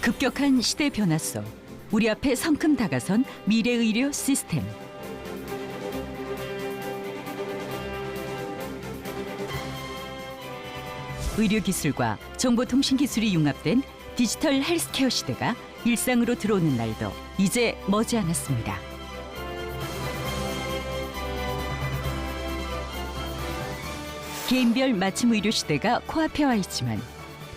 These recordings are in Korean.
급격한 시대 변화 속 우리 앞에 성큼 다가선 미래 의료 시스템. 의료기술과 정보통신기술이 융합된 디지털 헬스케어 시대가 일상으로 들어오는 날도 이제 머지않았습니다. 개인별 맞춤 의료 시대가 코앞에 와 있지만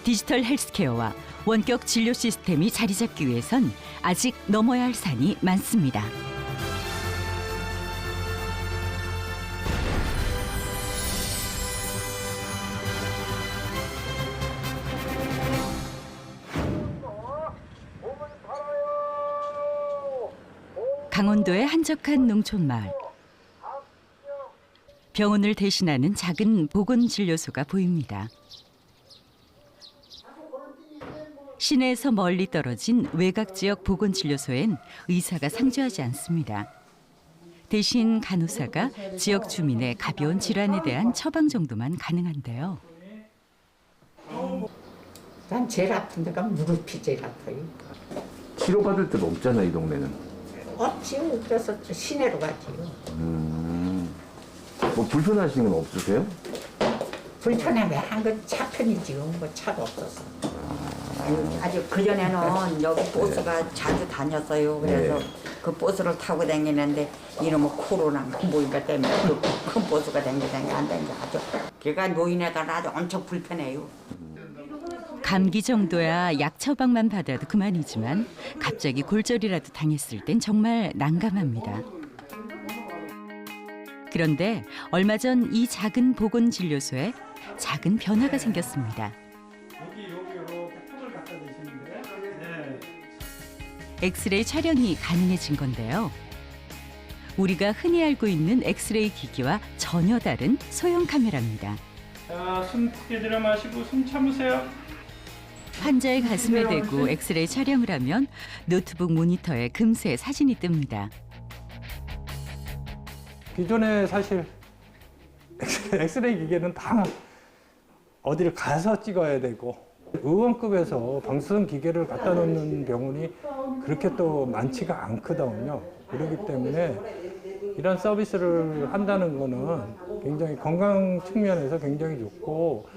디지털 헬스케어와 원격 진료 시스템이 자리 잡기 위해선 아직 넘어야 할 산이 많습니다. 강원도의 한적한 농촌 마을. 병원을 대신하는 작은 보건진료소가 보입니다. 시내에서 멀리 떨어진 외곽 지역 보건진료소엔 의사가 상주하지 않습니다. 대신 간호사가 지역 주민의 가벼운 질환에 대한 처방 정도만 가능한데요. 난 제일 아픈 데가 무릎이 제일 아파요. 치료받을 데가 없잖아, 이 동네는. 없지. 그래서 시내로 가지요. 뭐 불편하신 건 없으세요? 불편해. 한건 차 편이지요. 뭐 차가 없어서. 아주 그전에는 여기 버스가 자주 다녔어요. 그래서 네. 그 버스를 타고 다니는데 이놈의 코로나 뭐인가 때문에 그 큰 버스가 다니게 안 다니죠. 아주 걔가 노인네들 아주 엄청 불편해요. 감기 정도야 약 처방만 받아도 그만이지만 갑자기 골절이라도 당했을 땐 정말 난감합니다. 그런데 얼마 전 이 작은 보건진료소에 작은 변화가 생겼습니다. 엑스레이 촬영이 가능해진 건데요. 우리가 흔히 알고 있는 엑스레이 기기와 전혀 다른 소형 카메라입니다. 자, 숨 크게 들여 마시고 숨 참으세요. 환자의 가슴에 대고 엑스레이 촬영을 하면 노트북 모니터에 금세 사진이 뜹니다. 기존에 사실 엑스레이 기계는 다 어디를 가서 찍어야 되고 의원급에서 방수선 기계를 갖다 놓는 병원이 그렇게 또 많지가 않거든요. 그렇기 때문에 이런 서비스를 한다는 거는 굉장히 건강 측면에서 굉장히 좋고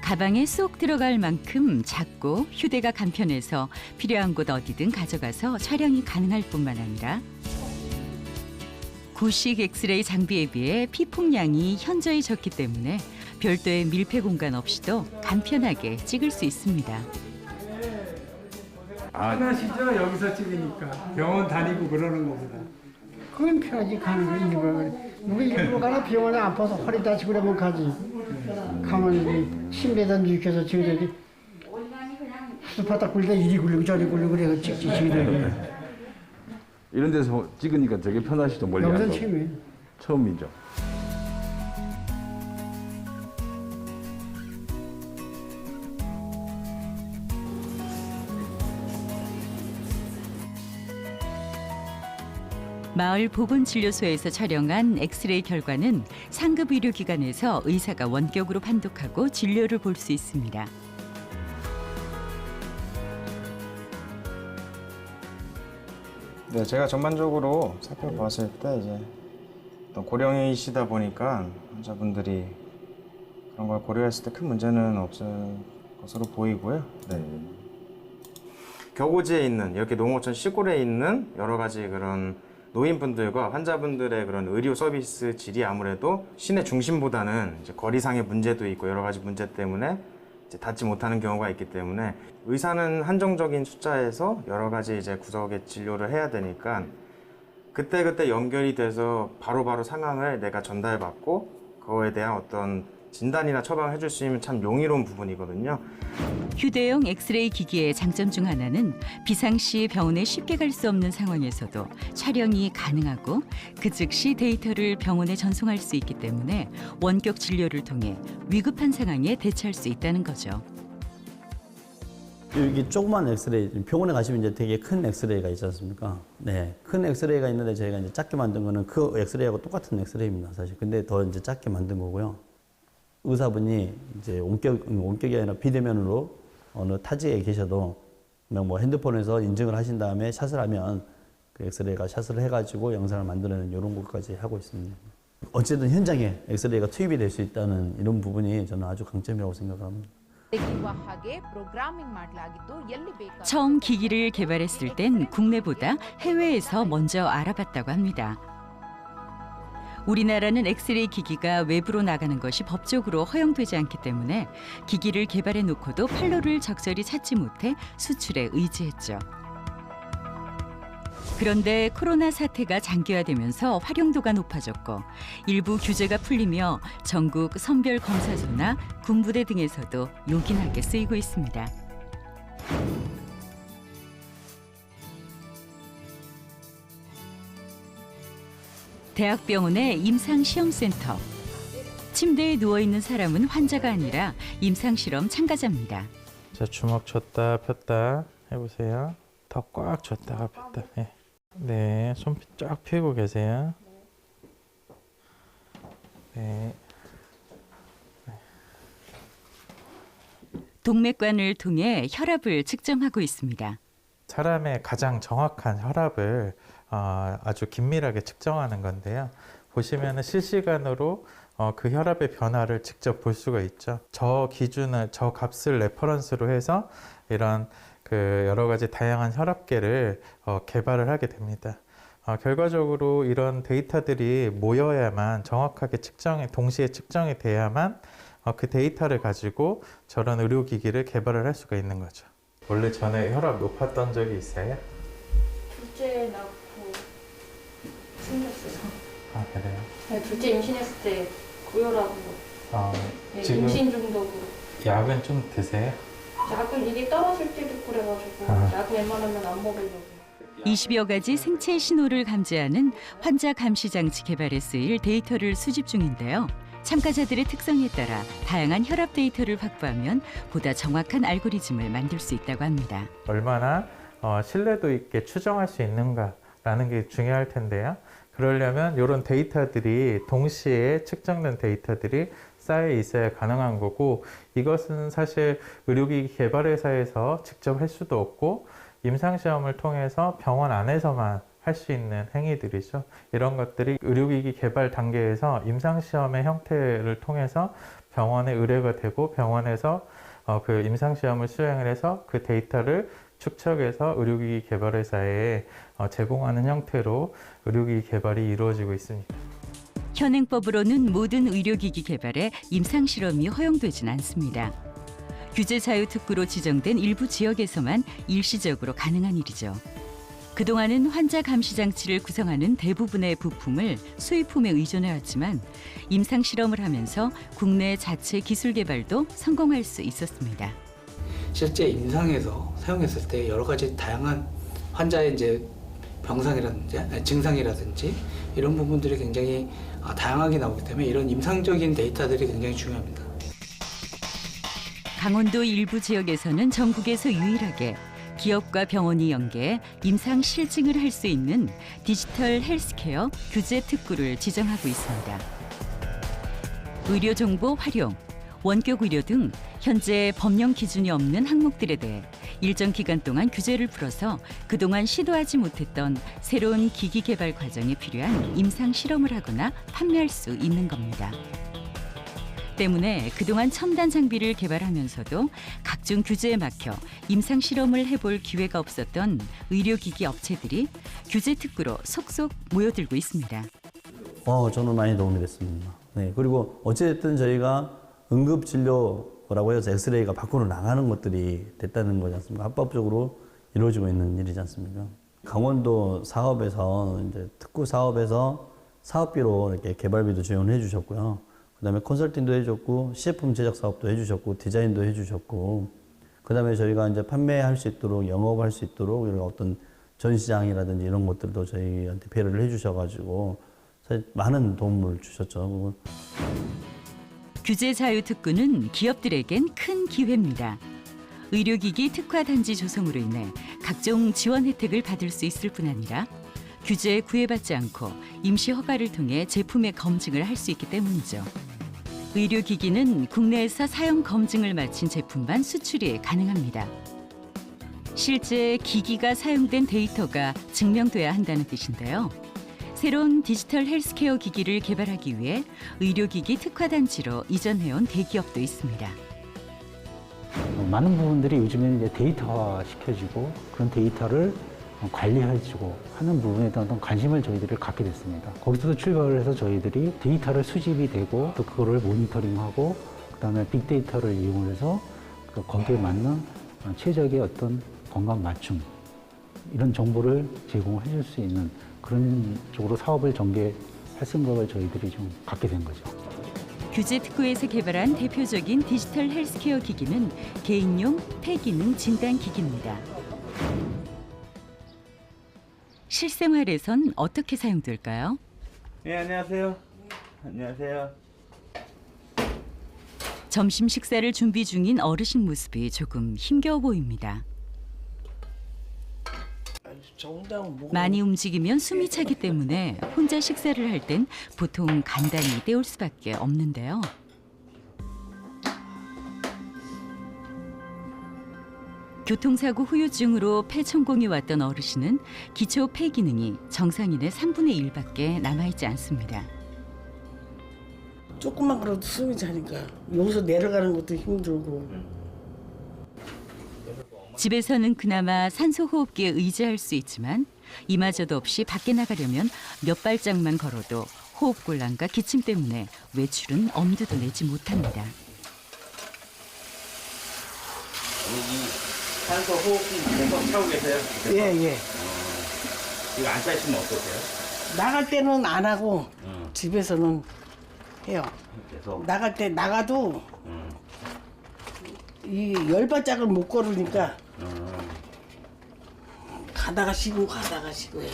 가방에 쏙 들어갈 만큼 작고 휴대가 간편해서 필요한 곳 어디든 가져가서 촬영이 가능할 뿐만 아니라 구식 엑스레이 장비에 비해 피폭량이 현저히 적기 때문에 별도의 밀폐 공간 없이도 간편하게 찍을 수 있습니다. 편하시죠? 여기서 찍으니까 병원 다니고 그러는 것보다. 그건 편하지. 가는 거 일부러. 누가 일부러 가나 병원에 아파서 허리 다치고 그러면 가지. 가면 침대에다 눕혀서 저희들이 수바닥 굴다 이리 굴리고 저리 굴리고 그래서 찍지 저희들이. 이런 데서 찍으니까 되게 편하시죠, 멀리 안 여기서 가고. 처음이에요. 처음이죠. 마을 보건진료소에서 촬영한 엑스레이 결과는 상급 의료기관에서 의사가 원격으로 판독하고 진료를 볼 수 있습니다. 네, 제가 전반적으로 살펴봤을 때 이제 어떤 고령이시다 보니까 환자분들이 그런 걸 고려했을 때 큰 문제는 없을 것으로 보이고요. 네. 격오지에 있는 이렇게 농어촌 시골에 있는 여러 가지 그런 노인분들과 환자분들의 그런 의료 서비스 질이 아무래도 시내 중심보다는 이제 거리상의 문제도 있고 여러 가지 문제 때문에 이제 닿지 못하는 경우가 있기 때문에 의사는 한정적인 숫자에서 여러 가지 이제 구석의 진료를 해야 되니까 그때그때 연결이 돼서 바로바로 상황을 내가 전달받고 그거에 대한 어떤 진단이나 처방을 해줄 수 있는 참 용이로운 부분이거든요. 휴대용 엑스레이 기기의 장점 중 하나는 비상시 병원에 쉽게 갈 수 없는 상황에서도 촬영이 가능하고 그 즉시 데이터를 병원에 전송할 수 있기 때문에 원격 진료를 통해 위급한 상황에 대처할 수 있다는 거죠. 여기 조그만 엑스레이, 병원에 가시면 이제 되게 큰 엑스레이가 있지 않습니까? 네. 큰 엑스레이가 있는데 저희가 이제 작게 만든 거는 그 엑스레이하고 똑같은 엑스레이입니다, 사실. 근데 더 이제 작게 만든 거고요. 의사분이 이제 원격이 아니라 비대면으로 어느 타지에 계셔도 그냥 뭐 핸드폰에서 인증을 하신 다음에 샷을 하면 그 엑스레이가 샷을 해가지고 영상을 만들어내는 이런 것까지 하고 있습니다. 어쨌든 현장에 엑스레이가 투입이 될 수 있다는 이런 부분이 저는 아주 강점이라고 생각합니다. 처음 기기를 개발했을 땐 국내보다 해외에서 먼저 알아봤다고 합니다. 우리나라는 엑스레이 기기가 외부로 나가는 것이 법적으로 허용되지 않기 때문에 기기를 개발해 놓고도 판로를 적절히 찾지 못해 수출에 의지했죠. 그런데 코로나 사태가 장기화되면서 활용도가 높아졌고 일부 규제가 풀리며 전국 선별검사소나 군부대 등에서도 요긴하게 쓰이고 있습니다. 대학병원의 임상시험센터. 침대에 누워있는 사람은 환자가 아니라 임상실험 참가자입니다. 자, 주먹 줬다 폈다 해보세요. 더 꽉 줬다가 폈다. 네. 네, 손 쫙 펴고 계세요. 네. 동맥관을 통해 혈압을 측정하고 있습니다. 사람의 가장 정확한 혈압을 아주 긴밀하게 측정하는 건데요. 보시면은 실시간으로 그 혈압의 변화를 직접 볼 수가 있죠. 저 기준을, 저 값을 레퍼런스로 해서 이런 그 여러 가지 다양한 혈압계를 개발을 하게 됩니다. 결과적으로 이런 데이터들이 모여야만 정확하게 동시에 측정이 돼야만 그 데이터를 가지고 저런 의료기기를 개발을 할 수가 있는 거죠. 원래 전에 혈압 높았던 적이 있어요? 둘째 낳고 생겼어요. 아, 그래요? 네, 둘째 임신했을 때 고혈압으로. 네, 지금 임신 중독으로. 약은 좀 드세요? 약은 이게 떨어질 때도 있고 그래가지고 약은 웬만하면 안 먹으려고. 20여 가지 생체 신호를 감지하는 환자 감시 장치 개발에 쓰일 데이터를 수집 중인데요. 참가자들의 특성에 따라 다양한 혈압 데이터를 확보하면 보다 정확한 알고리즘을 만들 수 있다고 합니다. 얼마나 신뢰도 있게 추정할 수 있는가라는 게 중요할 텐데요. 그러려면 이런 데이터들이 동시에 측정된 데이터들이 쌓여 있어야 가능한 거고, 이것은 사실 의료기기 개발회사에서 직접 할 수도 없고 임상시험을 통해서 병원 안에서만 할 수 있는 행위들이죠. 이런 것들이 의료기기 개발 단계에서 임상시험의 형태를 통해서 병원에 의뢰가 되고 병원에서 그 임상시험을 수행을 해서 그 데이터를 축적해서 의료기기 개발회사에 제공하는 형태로 의료기기 개발이 이루어지고 있습니다. 현행법으로는 모든 의료기기 개발에 임상실험이 허용되진 않습니다. 규제 자유 특구로 지정된 일부 지역에서만 일시적으로 가능한 일이죠. 그동안은 환자 감시 장치를 구성하는 대부분의 부품을 수입품에 의존해왔지만 임상실험을 하면서 국내 자체 기술 개발도 성공할 수 있었습니다. 실제 임상에서 사용했을 때 여러 가지 다양한 환자의 이제 병상이라든지 증상이라든지 이런 부분들이 굉장히 다양하게 나오기 때문에 이런 임상적인 데이터들이 굉장히 중요합니다. 강원도 일부 지역에서는 전국에서 유일하게 기업과 병원이 연계해 임상 실증을 할 수 있는 디지털 헬스케어 규제 특구를 지정하고 있습니다. 의료 정보 활용, 원격 의료 등 현재 법령 기준이 없는 항목들에 대해 일정 기간 동안 규제를 풀어서 그동안 시도하지 못했던 새로운 기기 개발 과정에 필요한 임상 실험을 하거나 판매할 수 있는 겁니다. 때문에 그동안 첨단 장비를 개발하면서도 각종 규제에 막혀 임상 실험을 해볼 기회가 없었던 의료기기 업체들이 규제 특구로 속속 모여들고 있습니다. 저는 많이 도움이 됐습니다. 네, 그리고 어찌됐든 저희가 응급진료라고 해서 엑스레이가 밖으로 나가는 것들이 됐다는 거지 않습니까? 합법적으로 이루어지고 있는 일이지 않습니까? 강원도 사업에서 이제 특구 사업에서 사업비로 이렇게 개발비도 지원해 주셨고요. 그다음에 컨설팅도 해줬고 시제품 제작 사업도 해주셨고 디자인도 해주셨고, 그다음에 저희가 이제 판매할 수 있도록 영업할 수 있도록 이런 어떤 전시장이라든지 이런 것들도 저희한테 배려를 해주셔가지고 사실 많은 도움을 주셨죠. 규제 자유 특구는 기업들에겐 큰 기회입니다. 의료기기 특화 단지 조성으로 인해 각종 지원 혜택을 받을 수 있을 뿐 아니라 규제에 구애받지 않고 임시 허가를 통해 제품의 검증을 할 수 있기 때문이죠. 의료기기는 국내에서 사용 검증을 마친 제품만 수출이 가능합니다. 실제 기기가 사용된 데이터가 증명돼야 한다는 뜻인데요. 새로운 디지털 헬스케어 기기를 개발하기 위해 의료기기 특화단지로 이전해온 대기업도 있습니다. 많은 부분들이 요즘에는 이제 데이터화 시켜지고 그런 데이터를 관리해주고 하는 부분에 대한 어떤 관심을 저희들이 갖게 됐습니다. 거기서도 출발을 해서 저희들이 데이터를 수집이 되고 또 그거를 모니터링하고 그다음에 빅데이터를 이용해서 거기에 맞는 최적의 어떤 건강 맞춤 이런 정보를 제공해 줄 수 있는 그런 쪽으로 사업을 전개할 생각을 저희들이 좀 갖게 된 거죠. 규제특구에서 개발한 대표적인 디지털 헬스케어 기기는 개인용 폐기능 진단기기입니다. 실생활에선 어떻게 사용될까요? 네, 안녕하세요. 안녕하세요. 점심 식사를 준비 중인 어르신 모습이 조금 힘겨워 보입니다. 많이 움직이면 숨이 차기 때문에 혼자 식사를 할 땐 보통 간단히 때울 수밖에 없는데요. 교통사고 후유증으로 폐 천공이 왔던 어르신은 기초 폐 기능이 정상인의 3분의 1밖에 남아있지 않습니다. 조금만 그래도 숨이 차니까 여기서 내려가는 것도 힘들고. 집에서는 그나마 산소호흡기에 의지할 수 있지만 이마저도 없이 밖에 나가려면 몇 발짝만 걸어도 호흡곤란과 기침 때문에 외출은 엄두도 내지 못합니다. 산소 호흡기 계속 차고 계세요? 예, 예. 이거 안 차시면 어떠세요? 나갈 때는 안 하고 집에서는 해요. 계속. 나갈 때 나가도 이 10발짝을 못 걸으니까 가다가 쉬고 가다가 쉬고 해요.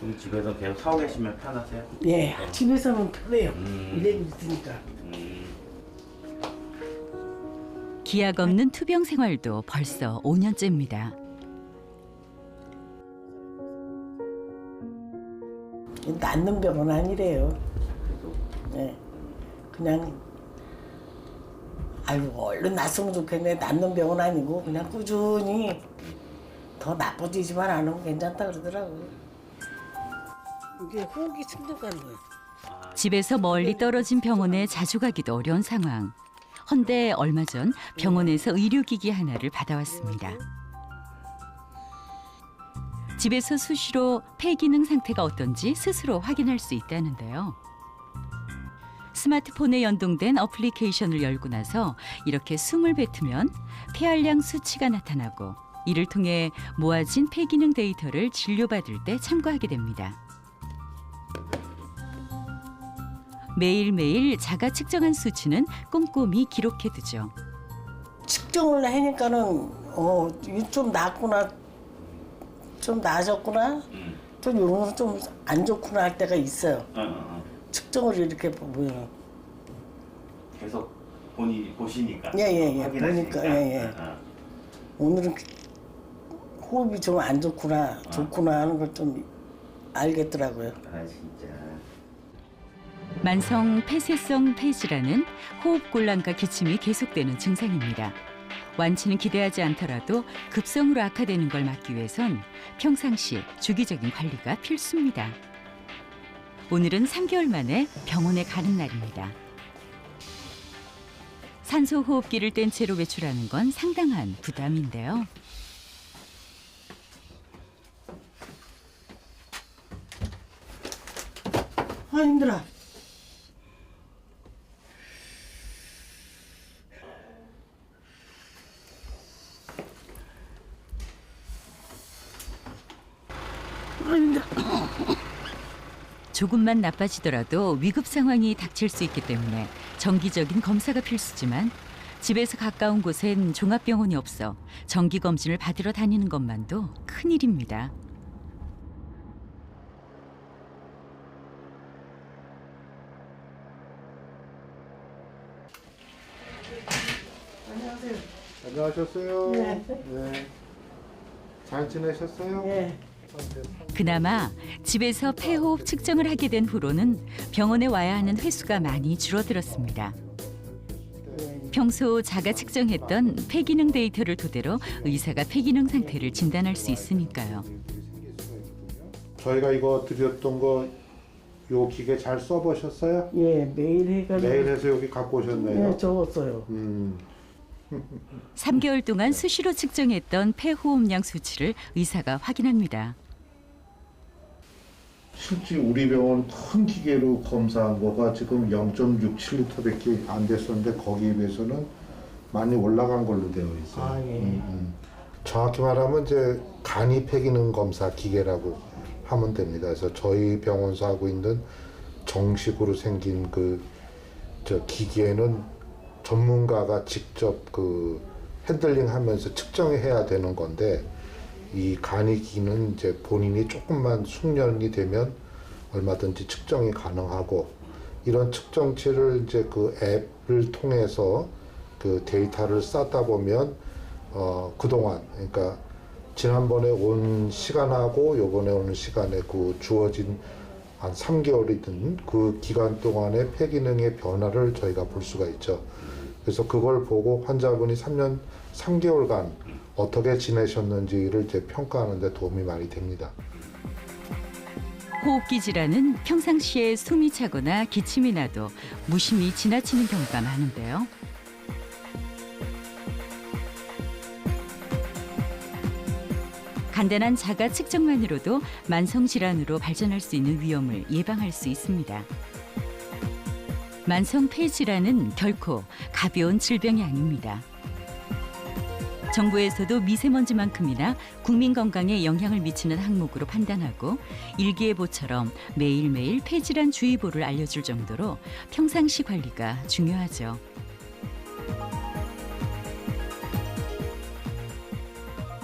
그럼 집에서 계속 사고 계시면 편하세요? 예, 집에서는 편해요. 일하고 있으니까. 기약 없는 투병 생활도 벌써 5년째입니다. 낫는 병은 아니래요. 네. 그냥 아이고 얼른 낫으면 좋겠네. 낫는 병은 아니고 그냥 꾸준히 더 나빠지지만 않으면 괜찮다 그러더라고요. 이게 호흡이 침독하는 거예요. 집에서 멀리 떨어진 병원에 자주 가기도 어려운 상황. 헌데 얼마 전 병원에서 의료기기 하나를 받아왔습니다. 집에서 수시로 폐 기능 상태가 어떤지 스스로 확인할 수 있다는데요. 스마트폰에 연동된 어플리케이션을 열고 나서 이렇게 숨을 뱉으면 폐활량 수치가 나타나고 이를 통해 모아진 폐 기능 데이터를 진료받을 때 참고하게 됩니다. 매일매일 자가 측정한 수치는 꼼꼼히 기록해두죠. 측정을 하니까는 이게 좀 낫구나, 좀 나아졌구나, 또 이런 건 좀 안 좋구나 할 때가 있어요. 측정을 이렇게 보면 계속 본인이 보시니까. 예, 확인하시니까. 보니까 예. 오늘은 호흡이 좀 안 좋구나, 좋구나 하는 걸 좀 알겠더라고요. 아 진짜. 만성 폐쇄성 폐질환은 호흡곤란과 기침이 계속되는 증상입니다. 완치는 기대하지 않더라도 급성으로 악화되는 걸 막기 위해선 평상시 주기적인 관리가 필수입니다. 오늘은 3개월 만에 병원에 가는 날입니다. 산소호흡기를 뗀 채로 외출하는 건 상당한 부담인데요. 아 힘들어. 조금만 나빠지더라도 위급 상황이 닥칠 수 있기 때문에 정기적인 검사가 필수지만 집에서 가까운 곳엔 종합병원이 없어 정기검진을 받으러 다니는 것만도 큰일입니다. 안녕하셨어요. 네. 네. 잘 지내셨어요? 네. 그나마 집에서 폐호흡 측정을 하게 된 후로는 병원에 와야 하는 횟수가 많이 줄어들었습니다. 평소 자가 측정했던 폐기능 데이터를 토대로 의사가 폐기능 상태를 진단할 수 있으니까요. 저희가 이거 드렸던 거 요 기계 잘 써보셨어요? 예, 매일 해가지고. 매일 해서 여기 갖고 오셨네요. 네, 적었어요. 3개월 동안 수시로 측정했던 폐호흡량 수치를 의사가 확인합니다. 실제 우리 병원 큰 기계로 검사한 거가 지금 0.67리터밖에 안 됐었는데 거기에 비해서는 많이 올라간 걸로 되어 있어요. 아, 예. 정확히 말하면 이제 간이 폐기능 검사 기계라고 하면 됩니다. 그래서 저희 병원에서 하고 있는 정식으로 생긴 저 기계는 전문가가 직접 핸들링하면서 측정해야 되는 건데 이 간이기는 이제 본인이 조금만 숙련이 되면 얼마든지 측정이 가능하고 이런 측정치를 이제 그 앱을 통해서 그 데이터를 쌓다 보면 그동안 그러니까 지난번에 온 시간하고 요번에 오는 시간에 그 주어진 한 3개월이든 그 기간 동안의 폐기능의 변화를 저희가 볼 수가 있죠. 그래서 그걸 보고 환자분이 3개월간 어떻게 지내셨는지를 이제 평가하는 데 도움이 많이 됩니다. 호흡기 질환은 평상시에 숨이 차거나 기침이 나도 무심히 지나치는 경우가 많은데요. 간단한 자가 측정만으로도 만성 질환으로 발전할 수 있는 위험을 예방할 수 있습니다. 만성 폐 질환은 결코 가벼운 질병이 아닙니다. 정부에서도 미세먼지만큼이나 국민 건강에 영향을 미치는 항목으로 판단하고 일기예보처럼 매일매일 폐질환 주의보를 알려줄 정도로 평상시 관리가 중요하죠.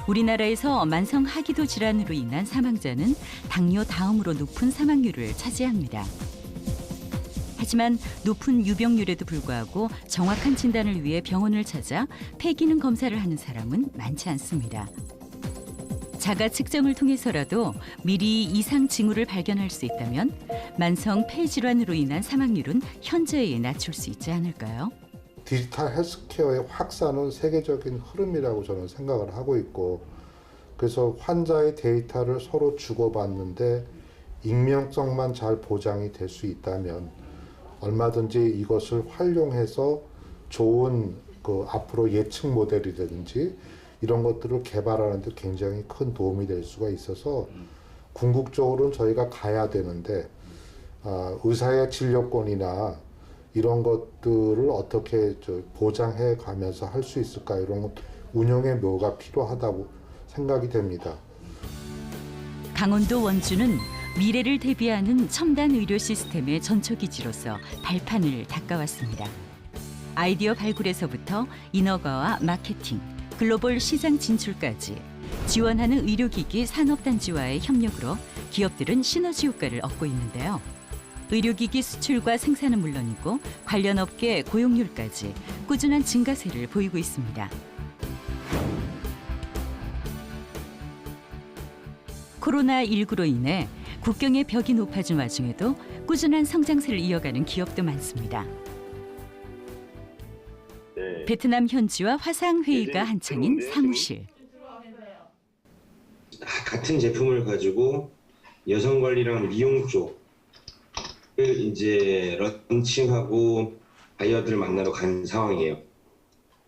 우리나라에서 만성 하기도 질환으로 인한 사망자는 당뇨 다음으로 높은 사망률을 차지합니다. 하지만 높은 유병률에도 불구하고 정확한 진단을 위해 병원을 찾아 폐기능 검사를 하는 사람은 많지 않습니다. 자가 측정을 통해서라도 미리 이상 징후를 발견할 수 있다면 만성 폐질환으로 인한 사망률은 현저히 낮출 수 있지 않을까요? 디지털 헬스케어의 확산은 세계적인 흐름이라고 저는 생각을 하고 있고 그래서 환자의 데이터를 서로 주고받는데 익명성만 잘 보장이 될 수 있다면 얼마든지 이것을 활용해서 좋은 앞으로 예측 모델이라든지 이런 것들을 개발하는 데 굉장히 큰 도움이 될 수가 있어서 궁극적으로는 저희가 가야 되는데 의사의 진료권이나 이런 것들을 어떻게 보장해 가면서 할 수 있을까 이런 것 운영의 묘가 필요하다고 생각이 됩니다. 강원도 원주는 미래를 대비하는 첨단 의료 시스템의 전초기지로서 발판을 닦아왔습니다. 아이디어 발굴에서부터 인허가와 마케팅, 글로벌 시장 진출까지 지원하는 의료기기 산업단지와의 협력으로 기업들은 시너지 효과를 얻고 있는데요. 의료기기 수출과 생산은 물론이고 관련 업계 고용률까지 꾸준한 증가세를 보이고 있습니다. 코로나19로 인해 국경의 벽이 높아진 와중에도 꾸준한 성장세를 이어가는 기업도 많습니다. 베트남 현지와 화상회의가 한창인 사무실. 같은 제품을 가지고 여성 관리랑 미용 쪽을 이제 런칭하고 바이어들을 만나러 간 상황이에요.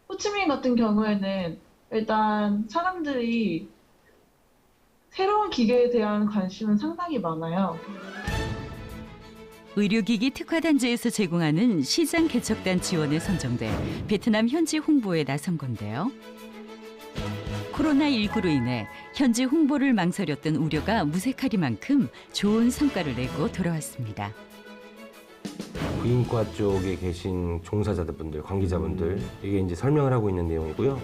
호치민 같은 경우에는 일단 사람들이 새로운 기계에 대한 관심은 상당히 많아요. 의료기기 특화단지에서 제공하는 시장 개척단 지원에 선정돼 베트남 현지 홍보에 나선 건데요. 코로나19로 인해 현지 홍보를 망설였던 우려가 무색하리만큼 좋은 성과를 내고 돌아왔습니다. 부인과 쪽에 계신 종사자분들, 관계자분들 이게 이제 설명을 하고 있는 내용이고요.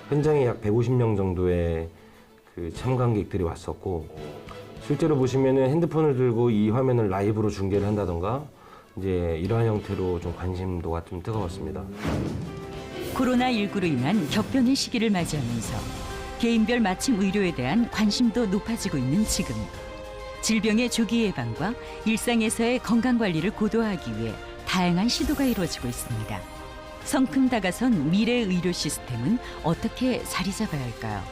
현장에 약 150명 정도의 그 참관객들이 왔었고 실제로 보시면은 핸드폰을 들고 이 화면을 라이브로 중계를 한다던가 이제 이러한 형태로 좀 관심도가 좀 뜨거웠습니다. 코로나19로 인한 격변의 시기를 맞이하면서 개인별 맞춤 의료에 대한 관심도 높아지고 있는 지금, 질병의 조기 예방과 일상에서의 건강 관리를 고도화하기 위해 다양한 시도가 이루어지고 있습니다. 성큼 다가선 미래 의료 시스템은 어떻게 자리 잡아야 할까요?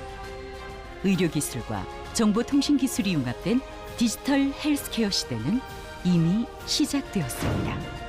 의료 기술과 정보통신 기술이 융합된 디지털 헬스케어 시대는 이미 시작되었습니다.